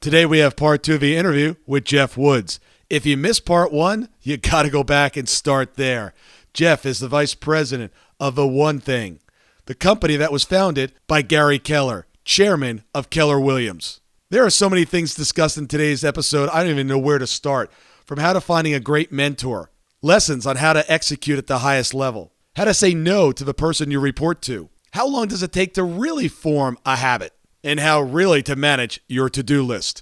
Today we have part 2 of the interview with Geoff Woods. If you missed part 1, you got to go back and start there. Geoff is the vice president of The One Thing, the company that was founded by Gary Keller, chairman of Keller Williams. There are so many things discussed in today's episode, I don't even know where to start. From how to finding a great mentor, lessons on how to execute at the highest level, how to say no to the person you report to, how long does it take to really form a habit, and how really to manage your to-do list.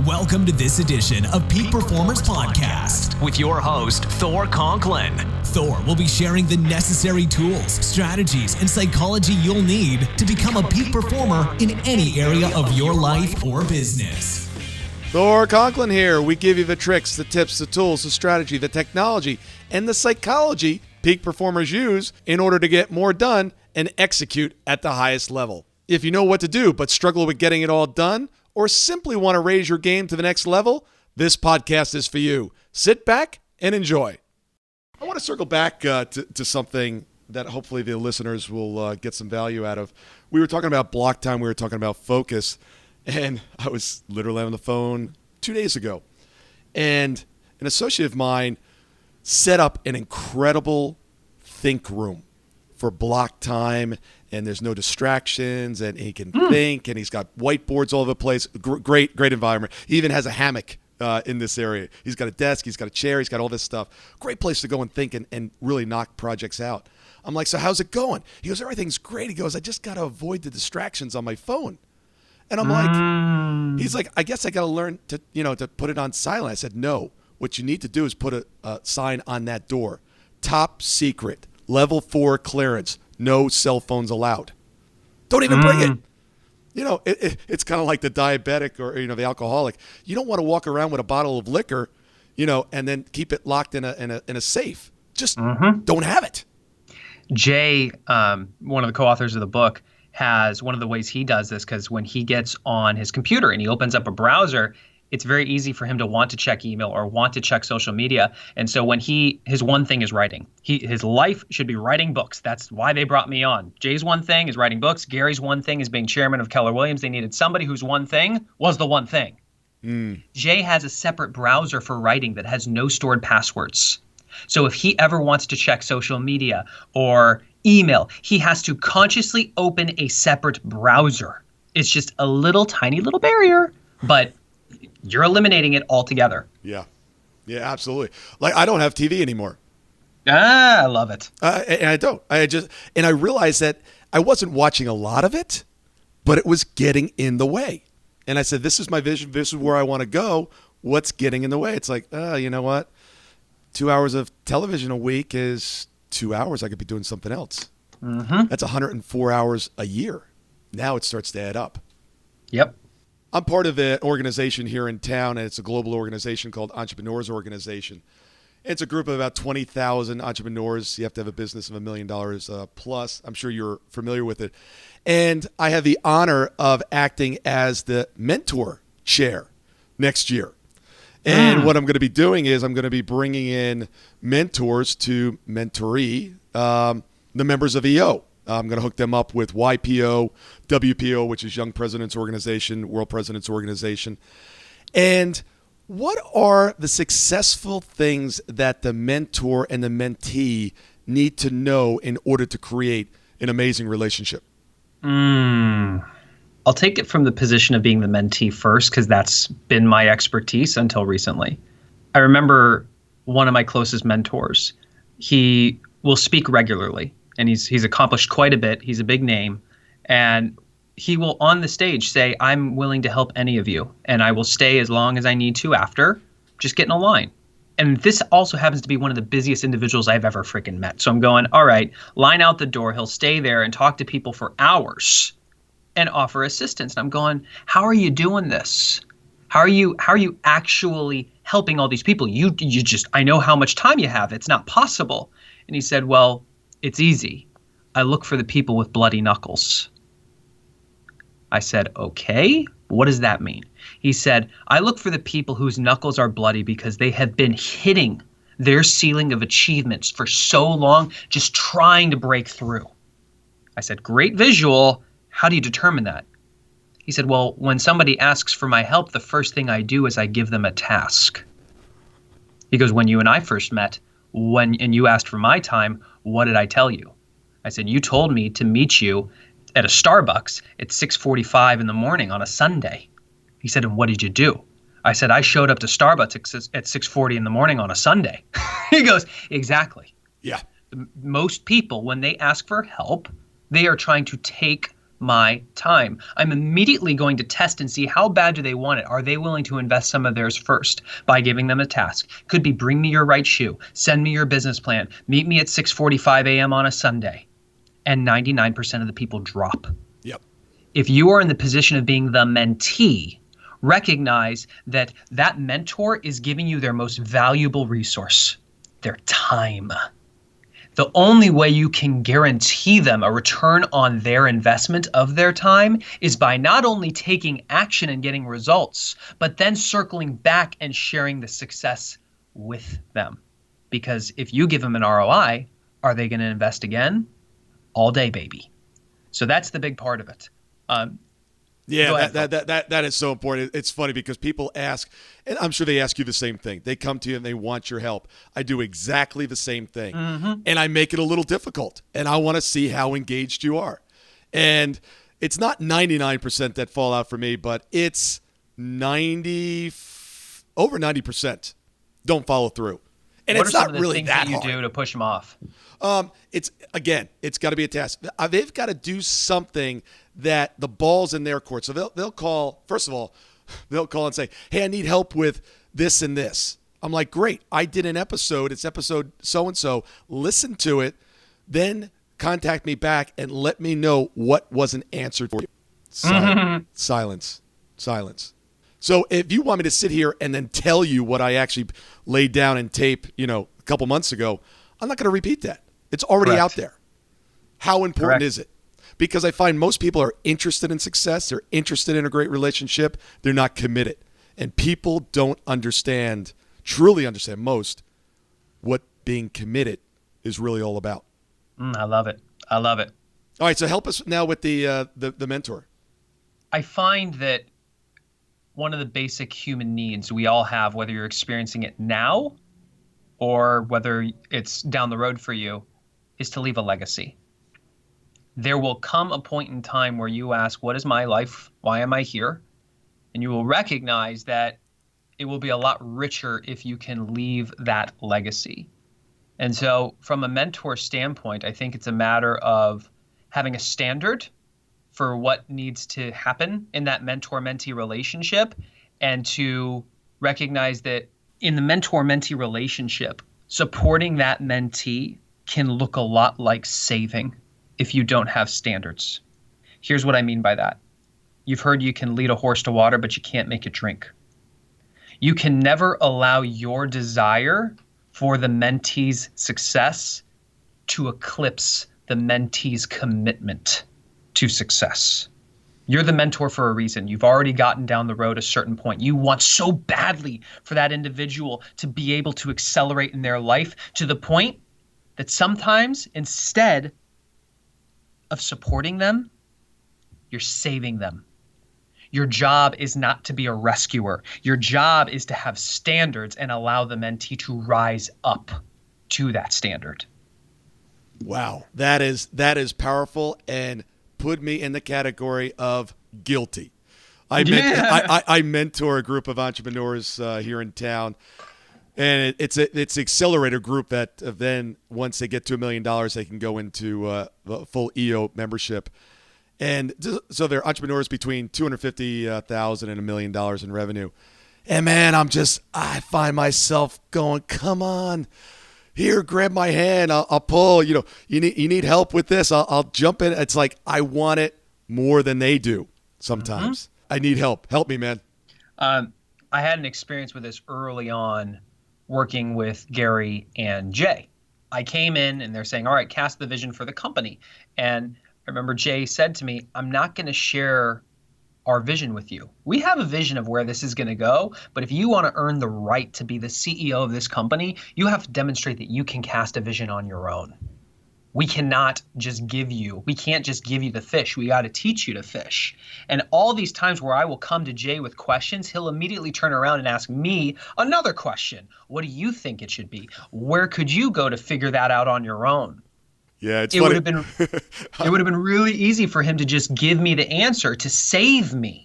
Welcome to this edition of Peak Performers Podcast with your host, Thor Conklin. Thor will be sharing the necessary tools, strategies, and psychology you'll need to become a peak performer in any area of your life or business. Thor Conklin here. We give you the tricks, the tips, the tools, the strategy, the technology, and the psychology peak performers use in order to get more done and execute at the highest level. If you know what to do but struggle with getting it all done, or simply want to raise your game to the next level, this podcast is for you. Sit back and enjoy. I want to circle back to something that hopefully the listeners will get some value out of. We were talking about block time. We were talking about focus. And I was literally on the phone 2 days ago. And an associate of mine set up an incredible think room for block time, and there's no distractions, and he can think, and he's got whiteboards all over the place. Great environment. He even has a hammock in this area. He's got a desk, he's got a chair, he's got all this stuff. Great place to go and think and really knock projects out. I'm like, so how's it going? He goes, everything's great. He goes, I just got to avoid the distractions on my phone. And I'm like, he's like, I guess I got to learn to put it on silent. I said, no, what you need to do is put a sign on that door. Top secret. Level 4 clearance, no cell phones allowed. Don't even bring it. You know, it's kind of like the diabetic or the alcoholic. You don't want to walk around with a bottle of liquor, and then keep it locked in a safe. Just don't have it. Jay, one of the co-authors of the book, has one of the ways he does this, because when he gets on his computer and he opens up a browser, it's very easy for him to want to check email or want to check social media. And so when his one thing is writing, his life should be writing books. That's why they brought me on. Jay's one thing is writing books. Gary's one thing is being chairman of Keller Williams. They needed somebody whose one thing was the one thing. Jay has a separate browser for writing that has no stored passwords. So if he ever wants to check social media or email, he has to consciously open a separate browser. It's just a tiny little barrier, but you're eliminating it altogether. Yeah, absolutely. Like, I don't have TV anymore. I love it. And I don't. And I realized that I wasn't watching a lot of it, but it was getting in the way. And I said, this is my vision. This is where I want to go. What's getting in the way? It's like, you know what? 2 hours of television a week is 2 hours. I could be doing something else. That's 104 hours a year. Now it starts to add up. Yep. I'm part of an organization here in town, and it's a global organization called Entrepreneurs Organization. It's a group of about 20,000 entrepreneurs. You have to have a business of $1 million plus. I'm sure you're familiar with it. And I have the honor of acting as the mentor chair next year. And what I'm going to be doing is I'm going to be bringing in mentors to mentoree the members of EO. I'm going to hook them up with YPO, WPO, which is Young Presidents Organization, World Presidents Organization. And what are the successful things that the mentor and the mentee need to know in order to create an amazing relationship? I'll take it from the position of being the mentee first, because that's been my expertise until recently. I remember one of my closest mentors. He will speak regularly. And he's accomplished quite a bit. He's a big name. And he will, on the stage, say, I'm willing to help any of you. And I will stay as long as I need to after. Just get in a line. And this also happens to be one of the busiest individuals I've ever freaking met. So I'm going, all right, line out the door. He'll stay there and talk to people for hours and offer assistance. And I'm going, how are you doing this? How are you actually helping all these people? You just, I know how much time you have. It's not possible. And he said, well, it's easy. I look for the people with bloody knuckles. I said, okay, what does that mean? He said, I look for the people whose knuckles are bloody because they have been hitting their ceiling of achievements for so long, just trying to break through. I said, great visual. How do you determine that? He said, well, when somebody asks for my help, the first thing I do is I give them a task. He goes, when you and I first met, and you asked for my time, what did I tell you? I said, you told me to meet you at a Starbucks at 6:45 in the morning on a Sunday. He said, and what did you do? I said, I showed up to Starbucks at 6:40 in the morning on a Sunday. He goes, exactly. Yeah. Most people, when they ask for help, they are trying to take my time. I'm immediately going to test and see how bad do they want it. Are they willing to invest some of theirs first by giving them a task? Could be bring me your right shoe, send me your business plan, meet me at 6:45 a.m. on a Sunday. And 99% of the people drop. Yep. If you are in the position of being the mentee, recognize that that mentor is giving you their most valuable resource, their time. The only way you can guarantee them a return on their investment of their time is by not only taking action and getting results, but then circling back and sharing the success with them. Because if you give them an ROI, are they going to invest again? All day, baby. So that's the big part of it. Yeah, that is so important. It's funny because people ask, and I'm sure they ask you the same thing. They come to you and they want your help. I do exactly the same thing. And I make it a little difficult. And I want to see how engaged you are. And it's not 99% that fall out for me, but it's over 90% don't follow through. And what it's are not some of the really things that that you hard. do to push them off? It's got to be a task. They've got to do something that the ball's in their court. So they'll call, first of all, they'll call and say, hey, I need help with this and this. I'm like, great. I did an episode. It's episode so-and-so. Listen to it. Then contact me back and let me know what wasn't answered for you. Silence. So if you want me to sit here and then tell you what I actually laid down in tape, a couple months ago, I'm not going to repeat that. It's already out there. How important is it? Because I find most people are interested in success. They're interested in a great relationship. They're not committed. And people don't truly understand most, what being committed is really all about. I love it. All right, so help us now with the mentor. I find that one of the basic human needs we all have, whether you're experiencing it now or whether it's down the road for you, is to leave a legacy. There will come a point in time where you ask, what is my life? Why am I here? And you will recognize that it will be a lot richer if you can leave that legacy. And so from a mentor standpoint, I think it's a matter of having a standard for what needs to happen in that mentor-mentee relationship, and to recognize that in the mentor-mentee relationship, supporting that mentee can look a lot like saving if you don't have standards. Here's what I mean by that. You've heard you can lead a horse to water, but you can't make it drink. You can never allow your desire for the mentee's success to eclipse the mentee's commitment to success. You're the mentor for a reason. You've already gotten down the road a certain point. You want so badly for that individual to be able to accelerate in their life to the point that sometimes instead of supporting them, you're saving them. Your job is not to be a rescuer. Your job is to have standards and allow the mentee to rise up to that standard. Wow, that is powerful and put me in the category of guilty. I mentor a group of entrepreneurs here in town, and it's an accelerator group that then once they get to $1 million, they can go into the full EO membership. And so they're entrepreneurs between $250,000 and $1 million in revenue. And man, I find myself going, come on, here, grab my hand. I'll pull. You need help with this. I'll jump in. It's like I want it more than they do sometimes. Mm-hmm. I need help. Help me, man. I had an experience with this early on working with Gary and Jay. I came in and they're saying, all right, cast the vision for the company. And I remember Jay said to me, I'm not going to share our vision with you. We have a vision of where this is going to go, but if you want to earn the right to be the CEO of this company, you have to demonstrate that you can cast a vision on your own. We can't just give you the fish. We got to teach you to fish. And all these times where I will come to Jay with questions, he'll immediately turn around and ask me another question. What do you think it should be? Where could you go to figure that out on your own? Yeah, it would have been really easy for him to just give me the answer to save me.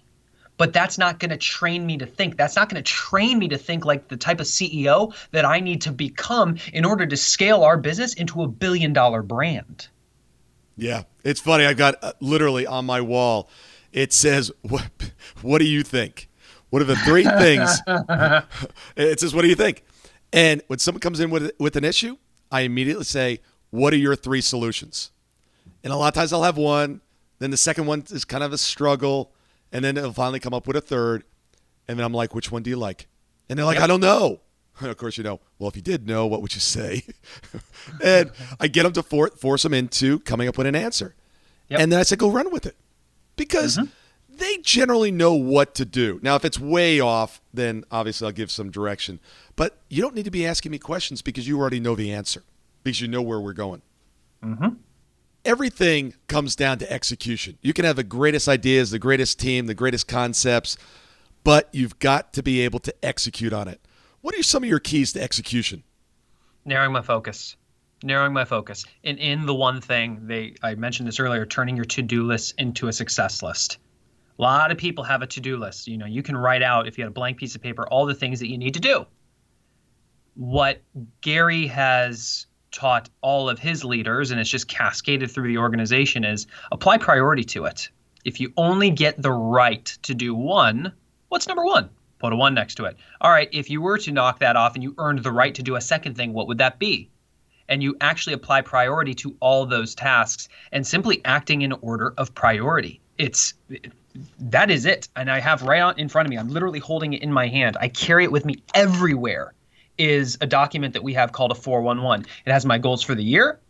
But that's not going to train me to think. That's not going to train me to think like the type of CEO that I need to become in order to scale our business into a $1 billion brand. Yeah, it's funny. I got literally on my wall, it says, what do you think? What are the three things? It says, what do you think? And when someone comes in with an issue, I immediately say, what are your three solutions? And a lot of times I'll have one. Then the second one is kind of a struggle. And then it'll finally come up with a third. And then I'm like, which one do you like? And they're like, I don't know. And of course, well, if you did know, what would you say? And I get them to force them into coming up with an answer. Yep. And then I say, go run with it. Because they generally know what to do. Now, if it's way off, then obviously I'll give some direction. But you don't need to be asking me questions because you already know the answer. Because you know where we're going. Everything comes down to execution. You can have the greatest ideas, the greatest team, the greatest concepts, but you've got to be able to execute on it. What are some of your keys to execution? Narrowing my focus. And in the one thing, I mentioned this earlier, turning your to-do list into a success list. A lot of people have a to-do list. You can write out, if you had a blank piece of paper, all the things that you need to do. What Gary has taught all of his leaders, and it's just cascaded through the organization, is apply priority to it. If you only get the right to do one, what's number one? Put a one next to it. All right, if you were to knock that off and you earned the right to do a second thing, what would that be? And you actually apply priority to all those tasks and simply acting in order of priority. That is it. And I have right on in front of me, I'm literally holding it in my hand. I carry it with me everywhere. Is a document that we have called a 411. It has my goals for the year.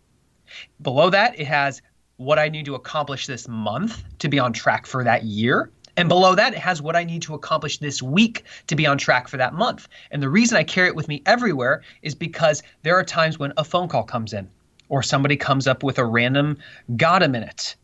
Below that, it has what I need to accomplish this month to be on track for that year. And below that, it has what I need to accomplish this week to be on track for that month. And the reason I carry it with me everywhere is because there are times when a phone call comes in or somebody comes up with a random got a minute.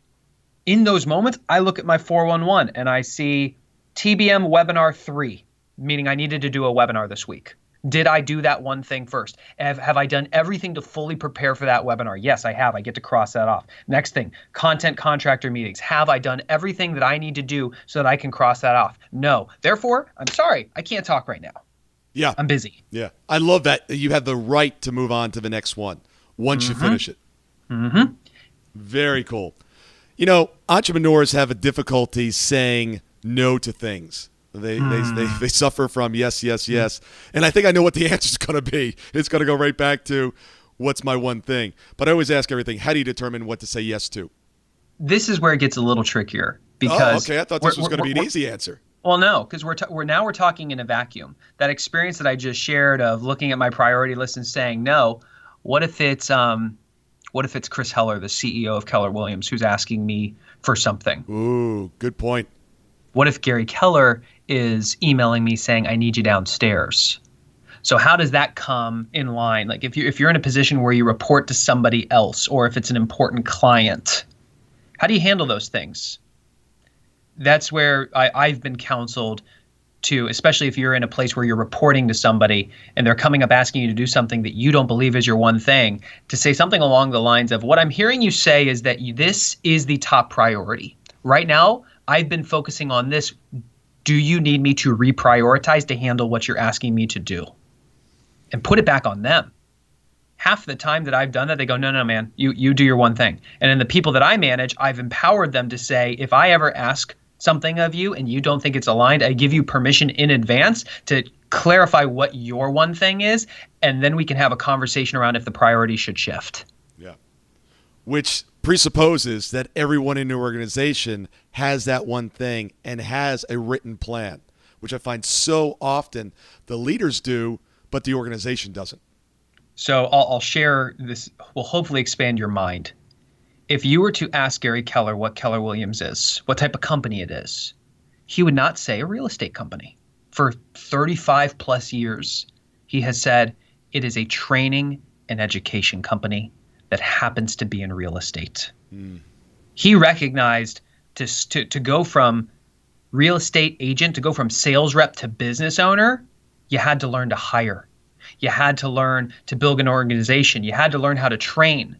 In those moments, I look at my 411 and I see TBM webinar 3, meaning I needed to do a webinar this week. Did I do that one thing first? Have I done everything to fully prepare for that webinar? Yes, I have. I get to cross that off. Next thing, content contractor meetings. Have I done everything that I need to do so that I can cross that off? No. Therefore, I'm sorry. I can't talk right now. Yeah. I'm busy. Yeah. I love that you have the right to move on to the next one once you finish it. Very cool. Entrepreneurs have a difficulty saying no to things. They suffer from yes. And I think I know what the answer is going to be. It's going to go right back to what's my one thing. But I always ask everything, how do you determine what to say yes to? This is where it gets a little trickier because okay. I thought this was going to be an easy answer. Well, no, because we're talking in a vacuum. That experience that I just shared of looking at my priority list and saying no, what if it's Chris Heller, the CEO of Keller Williams, who's asking me for something? Ooh, good point. What if Gary Keller is emailing me saying, I need you downstairs? So how does that come in line? Like if you're in a position where you report to somebody else, or if it's an important client, how do you handle those things? That's where I've been counseled to, especially if you're in a place where you're reporting to somebody and they're coming up asking you to do something that you don't believe is your one thing, to say something along the lines of, what I'm hearing you say is that this is the top priority. Right now, I've been focusing on this. Do you need me to reprioritize to handle what you're asking me to do? And put it back on them. Half the time that I've done that, they go, no, man, you do your one thing. And in the people that I manage, I've empowered them to say, if I ever ask something of you and you don't think it's aligned, I give you permission in advance to clarify what your one thing is. And then we can have a conversation around if the priority should shift. Yeah. Which presupposes that everyone in the organization has that one thing and has a written plan, which I find so often the leaders do, but the organization doesn't. So I'll share this, will hopefully expand your mind. If you were to ask Gary Keller what Keller Williams is, what type of company it is, he would not say a real estate company. For 35 plus years, he has said it is a training and education company that happens to be in real estate. He recognized to go from real estate agent, to go from sales rep to business owner, you had to learn to hire. You had to learn to build an organization. You had to learn how to train.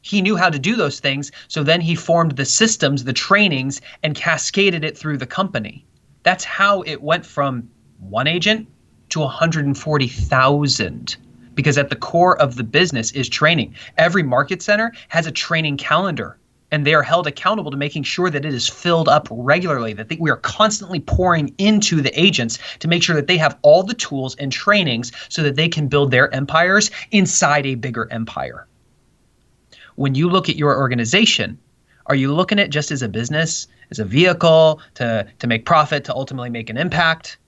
He knew how to do those things, so then he formed the systems, the trainings, and cascaded it through the company. That's how it went from one agent to 140,000, because at the core of the business is training. Every market center has a training calendar, and they are held accountable to making sure that it is filled up regularly, that we are constantly pouring into the agents to make sure that they have all the tools and trainings so that they can build their empires inside a bigger empire. When you look at your organization, are you looking at it just as a business, as a vehicle to make profit, to ultimately make an impact?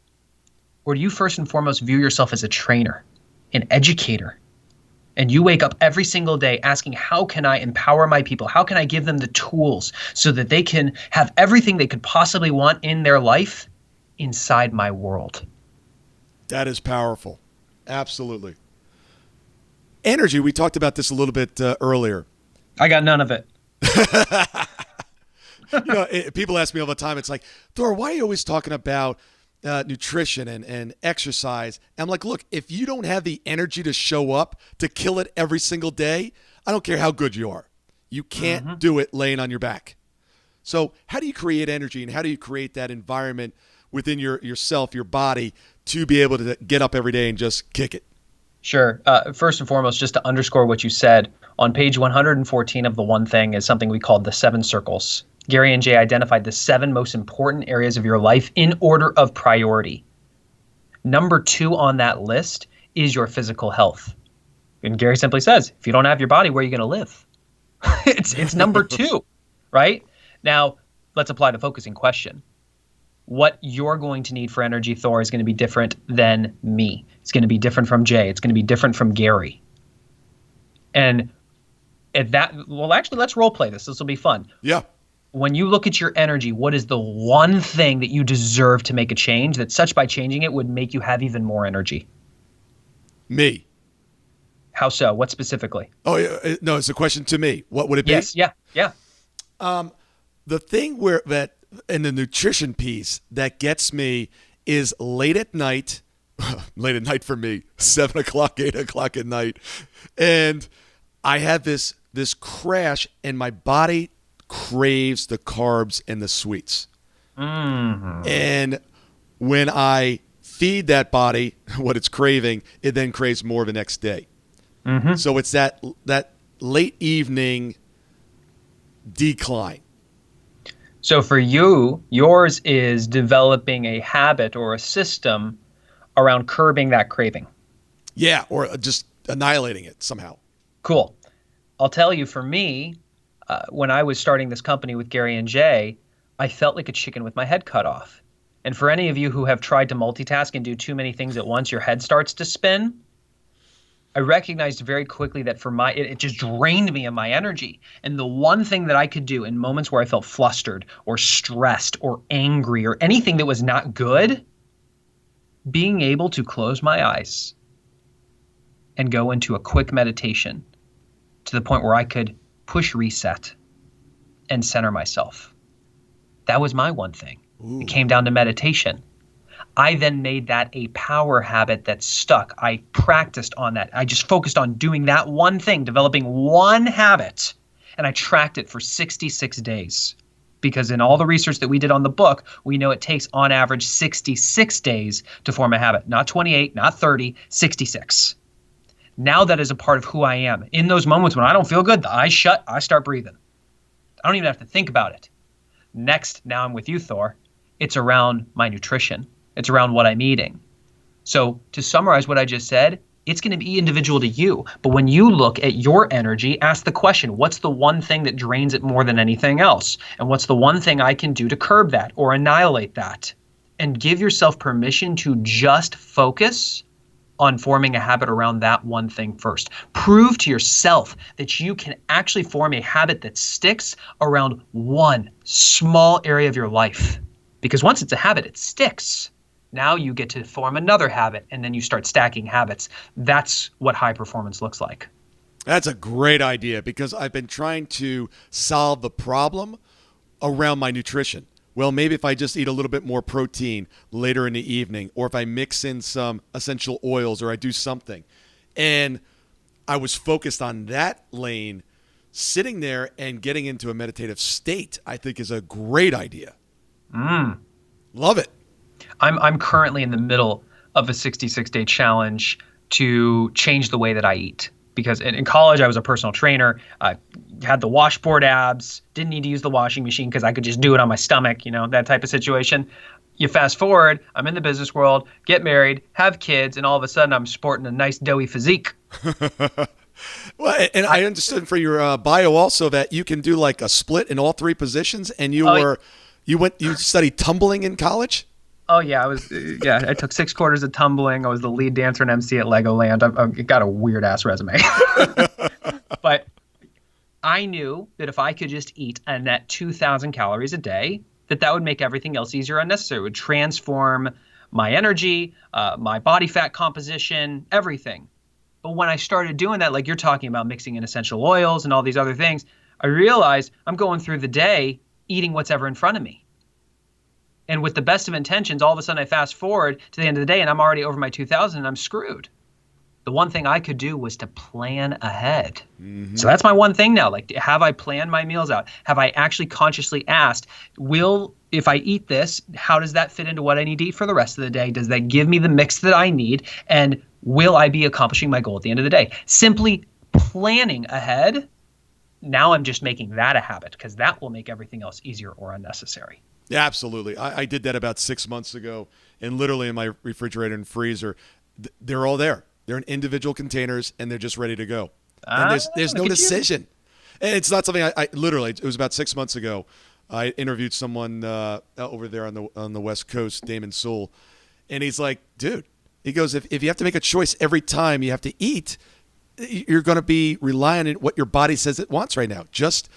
Or do you first and foremost view yourself as a trainer, an educator? And you wake up every single day asking, how can I empower my people? How can I give them the tools so that they can have everything they could possibly want in their life inside my world? That is powerful. Absolutely. Energy, we talked about this a little bit earlier. I got none of it. People ask me all the time, it's like, Thor, why are you always talking about nutrition and exercise? And I'm like, look, if you don't have the energy to show up, to kill it every single day, I don't care how good you are. You can't do it laying on your back. So how do you create energy, and how do you create that environment within yourself, your body, to be able to get up every day and just kick it? Sure. First and foremost, just to underscore what you said, on page 114 of The One Thing is something we called the 7 circles. Gary and Jay identified the 7 most important areas of your life in order of priority. Number 2 on that list is your physical health. And Gary simply says, if you don't have your body, where are you going to live? It's number 2, right? Now, let's apply the focusing question. What you're going to need for energy, Thor, is going to be different than me. It's going to be different from Jay. It's going to be different from Gary. And at that, well, actually, let's role play this. This will be fun. Yeah. When you look at your energy, what is the one thing that you deserve to make a change that such by changing it would make you have even more energy? Me. How so? What specifically? Oh, yeah, no, it's a question to me. What would it be? Yes, yeah. The thing that in the nutrition piece that gets me is late at night for me, 7 o'clock, 8 o'clock at night. And I have this crash, and my body craves the carbs and the sweets. And when I feed that body what it's craving, it then craves more the next day. So it's that late evening decline. So for you, yours is developing a habit or a system around curbing that craving. Yeah, or just annihilating it somehow. Cool. I'll tell you, for me, when I was starting this company with Gary and Jay, I felt like a chicken with my head cut off. And for any of you who have tried to multitask and do too many things at once, your head starts to spin. I recognized very quickly that it just drained me of my energy. And the one thing that I could do in moments where I felt flustered or stressed or angry or anything that was not good, being able to close my eyes and go into a quick meditation to the point where I could push reset and center myself. That was my one thing. It came down to meditation. I then made that a power habit that stuck. I practiced on that. I just focused on doing that one thing, developing one habit, and I tracked it for 66 days. Because in all the research that we did on the book, we know it takes on average 66 days to form a habit. Not 28, not 30, 66. Now that is a part of who I am. In those moments when I don't feel good, the eyes shut, I start breathing. I don't even have to think about it. Next, now I'm with you, Thor. It's around my nutrition. It's around what I'm eating. So to summarize what I just said, it's going to be individual to you. But when you look at your energy, ask the question, what's the one thing that drains it more than anything else? And what's the one thing I can do to curb that or annihilate that? And give yourself permission to just focus on forming a habit around that one thing first. Prove to yourself that you can actually form a habit that sticks around one small area of your life. Because once it's a habit, it sticks. Now you get to form another habit, and then you start stacking habits. That's what high performance looks like. That's a great idea because I've been trying to solve the problem around my nutrition. Well, maybe if I just eat a little bit more protein later in the evening, or if I mix in some essential oils, or I do something. And I was focused on that lane. Sitting there and getting into a meditative state, I think, is a great idea. Love it. I'm currently in the middle of a 66-day challenge to change the way that I eat. Because in college, I was a personal trainer. I had the washboard abs, didn't need to use the washing machine because I could just do it on my stomach, that type of situation. You fast forward, I'm in the business world, get married, have kids, and all of a sudden I'm sporting a nice doughy physique. Well, and I understood for your bio also that you can do like a split in all three positions, and you studied tumbling in college. Oh yeah, I took 6 quarters of tumbling. I was the lead dancer and MC at Legoland. I've got a weird ass resume, but I knew that if I could just eat a net 2,000 calories a day, that would make everything else easier or unnecessary. It would transform my energy, my body fat composition, everything. But when I started doing that, like you're talking about mixing in essential oils and all these other things, I realized I'm going through the day eating what's ever in front of me. And with the best of intentions, all of a sudden I fast forward to the end of the day and I'm already over my 2,000 and I'm screwed. The one thing I could do was to plan ahead. Mm-hmm. So that's my one thing now. Like, have I planned my meals out? Have I actually consciously asked, if I eat this, how does that fit into what I need to eat for the rest of the day? Does that give me the mix that I need? And will I be accomplishing my goal at the end of the day? Simply planning ahead. Now I'm just making that a habit because that will make everything else easier or unnecessary. Yeah, absolutely. I did that about 6 months ago, and literally in my refrigerator and freezer, they're all there. They're in individual containers, and they're just ready to go. And there's no decision. And it's not something I literally, it was about 6 months ago. I interviewed someone over there on the West Coast, Damon Sewell, and he's like, dude, he goes, if you have to make a choice every time you have to eat, you're going to be relying on what your body says it wants right now. Just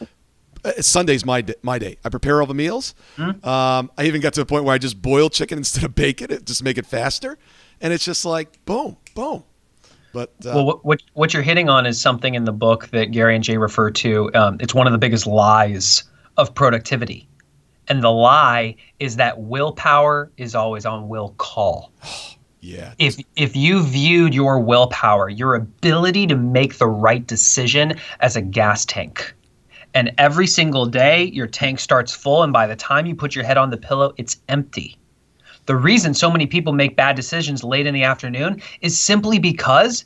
Sunday's my day. I prepare all the meals. I even got to a point where I just boil chicken instead of bacon it, just make it faster. And it's just like, boom, boom. But well, what you're hitting on is something in the book that Gary and Jay refer to. It's one of the biggest lies of productivity. And the lie is that willpower is always on will call. Yeah. If you viewed your willpower, your ability to make the right decision as a gas tank, and every single day your tank starts full, and by the time you put your head on the pillow, it's empty. The reason so many people make bad decisions late in the afternoon is simply because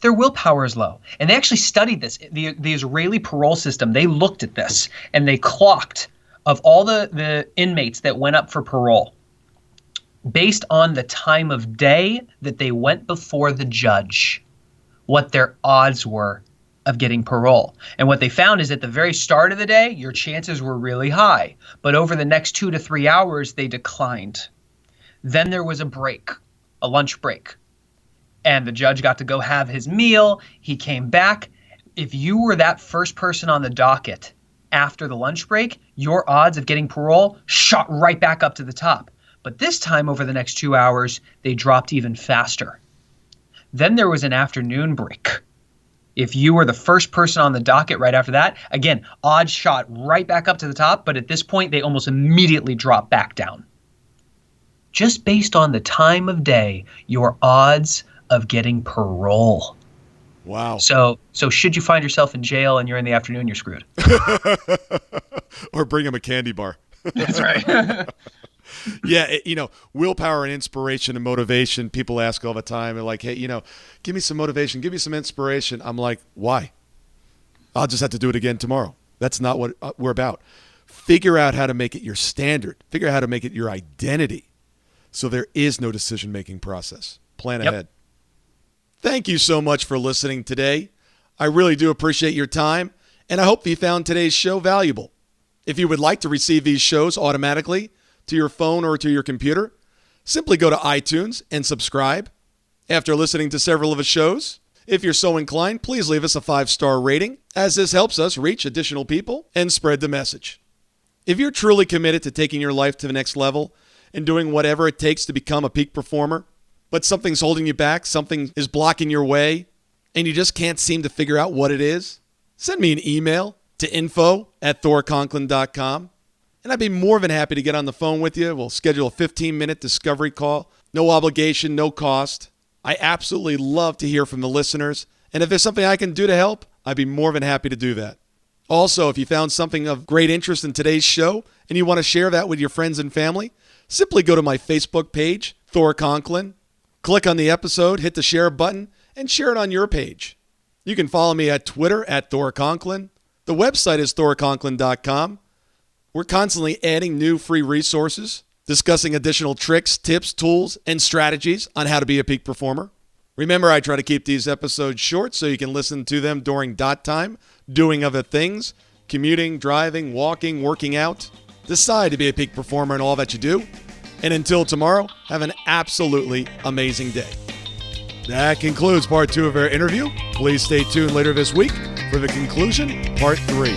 their willpower is low. And they actually studied this. The Israeli parole system, they looked at this and they clocked of all the inmates that went up for parole based on the time of day that they went before the judge, what their odds were of getting parole. And what they found is at the very start of the day, your chances were really high. But over the next 2 to 3 hours, they declined. Then there was a break, a lunch break. And the judge got to go have his meal. He came back. If you were that first person on the docket after the lunch break, your odds of getting parole shot right back up to the top. But this time, over the next 2 hours, they dropped even faster. Then there was an afternoon break. If you were the first person on the docket right after that, again, odds shot right back up to the top. But at this point, they almost immediately dropped back down. Just based on the time of day, your odds of getting parole. Wow. So should you find yourself in jail and you're in the afternoon, you're screwed. Or bring him a candy bar. That's right. Yeah, willpower and inspiration and motivation, people ask all the time. They're like, hey, give me some motivation, give me some inspiration. I'm like, why? I'll just have to do it again tomorrow. That's not what we're about. Figure out how to make it your standard. Figure out how to make it your identity. So there is no decision-making process. Plan ahead. Thank you so much for listening today. I really do appreciate your time, and I hope you found today's show valuable. If you would like to receive these shows automatically to your phone or to your computer, simply go to iTunes and subscribe. After listening to several of the shows, if you're so inclined, please leave us a 5-star rating, as this helps us reach additional people and spread the message. If you're truly committed to taking your life to the next level and doing whatever it takes to become a peak performer, but something's holding you back, something is blocking your way, and you just can't seem to figure out what it is, send me an email to info@thorconklin.com, and I'd be more than happy to get on the phone with you. We'll schedule a 15-minute discovery call. No obligation, no cost. I absolutely love to hear from the listeners, and if there's something I can do to help, I'd be more than happy to do that. Also, if you found something of great interest in today's show and you want to share that with your friends and family, simply go to my Facebook page, Thor Conklin, click on the episode, hit the share button, and share it on your page. You can follow me at Twitter @Thor Conklin. The website is thorconklin.com. We're constantly adding new free resources, discussing additional tricks, tips, tools, and strategies on how to be a peak performer. Remember, I try to keep these episodes short so you can listen to them during dot time, doing other things, commuting, driving, walking, working out. Decide to be a peak performer in all that you do. And until tomorrow, have an absolutely amazing day. That concludes part 2 of our interview. Please stay tuned later this week for the conclusion, part 3.